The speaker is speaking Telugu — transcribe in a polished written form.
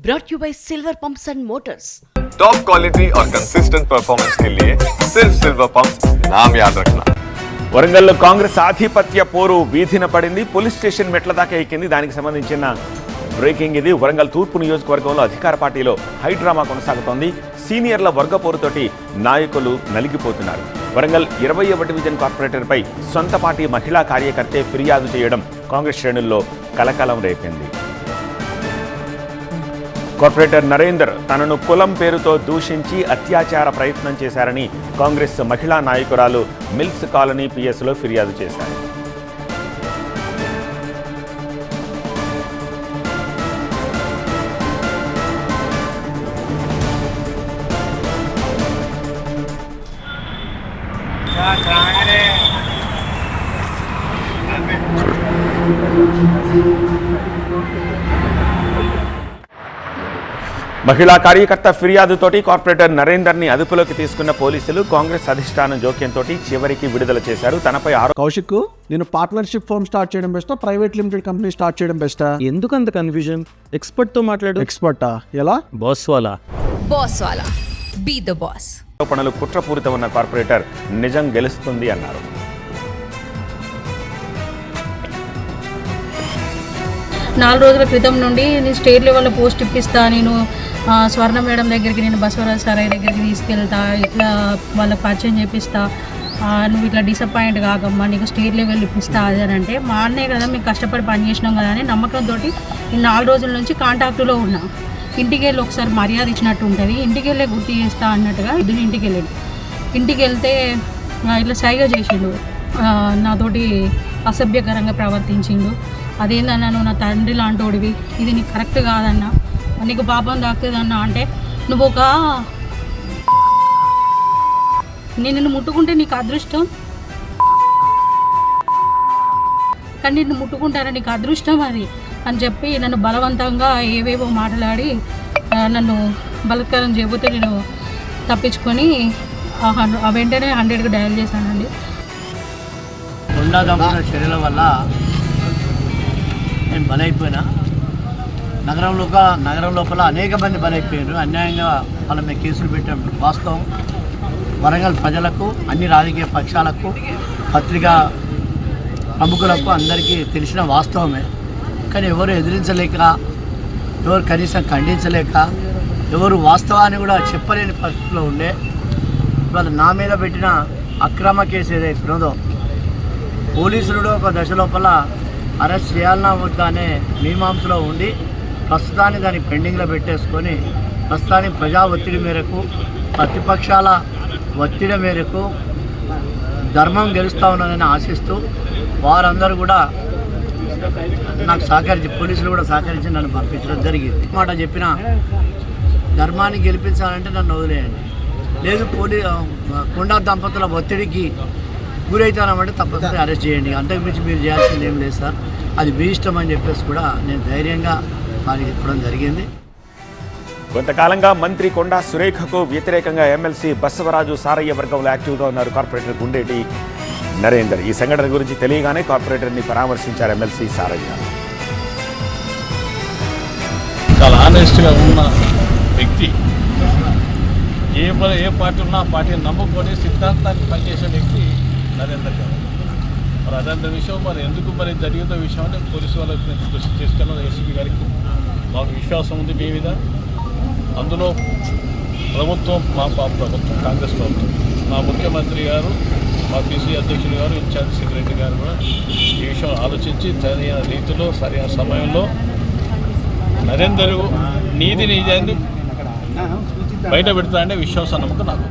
brought you by Silver Pumps and Motors. Top quality और कंसिस्टेंट परफॉर्मेंस के लिए सिर्फ सिल्वर पंप्स नाम याद रखना. వరంగల్లో కాంగ్రెస్ ఆధిపత్య పోరు వీధిన పడింది. పోలీస్ స్టేషన్ మెట్ల దాకా ఎక్కింది. దానికి సంబంధించిన బ్రేకింగ్ ఇది. వరంగల్ తూర్పు నియోజకవర్గంలో అధికార పార్టీలో హైడ్రామా కొనసాగుతోంది. సీనియర్ల వర్గ పోరుతోటి నాయకులు నలిగిపోతున్నారు. వరంగల్ 21వ డివిజన్ కార్పొరేటర్పై సొంత పార్టీ మహిళా కార్యకర్తే ఫిర్యాదు చేయడం కాంగ్రెస్ శ్రేణుల్లో కలకలం రేపింది. కార్పొరేటర్ నరేందర్ తనను కులం పేరుతో దూషించి అత్యాచార ప్రయత్నం చేశారని కాంగ్రెస్ మహిళా నాయకురాలు మిల్స్ కాలనీ పిఎస్లో ఫిర్యాదు చేశారు. మహిళా కార్యకర్త ఫిర్యాదుతోటి కార్పొరేటర్ నరేందర్ని అదుపులోకి తీసుకున్న పోలీసులు కాంగ్రెస్ అధిష్టానం జోక్యంతో చివరికి విడుదల చేశారు. తనపై కౌశిక్, నేను పార్ట్నర్షిప్ ఫర్మ్ స్టార్ట్ చేయడం బెస్టా, ప్రైవేట్ లిమిటెడ్ కంపెనీ స్టార్ట్ చేయడం బెస్టా? ఎందుకు అంత కన్ఫ్యూజన్? ఎక్స్పర్ట్ తో మాట్లాడు. ఎక్స్పర్టా? ఎలా? బాస్ వాలా బీ ద బాస్. ఆరోపణలు కుట్రపూరితం ఉన్న కార్పొరేటర్ నిజం గెలుస్తుంది అన్నారు. 4 రోజుల క్రితం నుండి నేను స్టేట్ లెవెల్లో పోస్ట్ ఇప్పిస్తా, నేను స్వర్ణ మేడం దగ్గరికి, నేను బసవరాజ్ సారయ్య దగ్గరికి తీసుకెళ్తా, ఇట్లా వాళ్ళకి పరిచయం చేపిస్తా, నువ్వు ఇట్లా డిసప్పాయింట్ కాకమ్మా, నీకు స్టేట్ లెవెల్ ఇప్పిస్తా అది అని అంటే, మా అన్నే కదా మేము కష్టపడి పని చేసినాం కదా అని నమ్మకంతో నేను 4 రోజుల నుంచి కాంటాక్ట్లో ఉన్నా. ఇంటికి వెళ్ళి ఒకసారి మర్యాద ఇచ్చినట్టు ఉంటుంది, ఇంటికి వెళ్ళే గుర్తు చేస్తా అన్నట్టుగా ఇద్దరు ఇంటికి వెళ్ళాడు. ఇంటికి వెళ్తే ఇట్లా సైగ చేసిండు, నాతోటి అసభ్యకరంగా ప్రవర్తించిండు. అదేందన్నా, నువ్వు నా తండ్రి లాంటోడివి, ఇది నీకు కరెక్ట్ కాదన్నా, నీకు పాపం దాక్కుదన్నా అంటే, నువ్వు నేను నిన్ను ముట్టుకుంటే నీకు అదృష్టం, కానీ నిన్ను ముట్టుకుంటారా నీకు అదృష్టం అది అని చెప్పి నన్ను బలవంతంగా ఏవేవో మాట్లాడి నన్ను బలత్కారం చేయబోతే నేను తప్పించుకొని వెంటనే 100కి డయల్ చేశానండి. చర్యల వల్ల నేను బలైపోయినా. నగరం లోపల అనేక మంది బలైపోయారు. అన్యాయంగా వాళ్ళ మీద కేసులు పెట్టాం. వాస్తవం, వరంగల్ ప్రజలకు, అన్ని రాజకీయ పక్షాలకు, పత్రికా ప్రముఖులకు అందరికీ తెలిసిన వాస్తవమే. కానీ ఎవరు ఎదిరించలేక, ఎవరు కనీసం ఖండించలేక, ఎవరు వాస్తవాన్ని కూడా చెప్పలేని పరిస్థితిలో ఉండే ఇవాళ నా మీద పెట్టిన అక్రమ కేసు ఏదైతే ఉన్నదో, పోలీసులు ఒక దశ లోపల అరెస్ట్ చేయాలన్నా వద్దా అనే మీమాంసలో ఉండి ప్రస్తుతాన్ని దాన్ని పెండింగ్లో పెట్టేసుకొని, ప్రస్తుతానికి ప్రజా ఒత్తిడి మేరకు, ప్రతిపక్షాల ఒత్తిడి మేరకు ధర్మం గెలుస్తూ ఉన్నదని ఆశిస్తూ వారందరూ కూడా నాకు సహకరించి, పోలీసులు కూడా సహకరించి నన్ను పంపించడం జరిగింది. మాట చెప్పిన ధర్మాన్ని గెలిపించాలంటే నన్ను వదిలేయండి, లేదు కొండా దంపతుల ఒత్తిడికి గురైతానంటే తప్పనిసరి అరెస్ట్ చేయండి, అంతకుమించి మీరు చేయాల్సింది ఏం లేదు సార్, అది మీ ఇష్టం అని చెప్పేసి కూడా నేను ధైర్యంగా వారికి చెప్పడం జరిగింది. కొంతకాలంగా మంత్రి కొండా సురేఖకు వ్యతిరేకంగా ఎమ్మెల్సీ బసవరాజు సారయ్య వర్గంలో యాక్టివ్గా ఉన్నారు కార్పొరేటర్ గుండేటి నరేందర్. ఈ సంఘటన గురించి తెలియగానే కార్పొరేటర్ని పరామర్శించారు ఎమ్మెల్సీ సారయ్య. చాలా ఆనెస్ట్గా ఉన్న వ్యక్తి, ఏ పార్టీ ఉన్నా ఆ పార్టీని నమ్ముకొని సిద్ధాంతాన్ని పనిచేసే వ్యక్తి నరేందర్ గారు. మరి అదంత విషయం మరి ఎందుకు జరిగిందో విషయం అంటే పోలీసు వాళ్ళకి దృష్టి తీసుకెళ్ళిన ఏసీపీ గారికి మాకు విశ్వాసం ఉంది మీ మీద. అందులో ప్రభుత్వం, మా ప్రభుత్వం, కాంగ్రెస్ ప్రభుత్వం, మా ముఖ్యమంత్రి గారు, మా పీసీ అధ్యక్షులు గారు, ఇన్ఛార్జ్ సెక్రటరీ గారు కూడా ఈ విషయం ఆలోచించి సరైన రీతిలో సరైన సమయంలో నరేందర్ నీతి నిజాన్ని బయట పెడతాడనే విశ్వాసం నమ్మకం నాకు.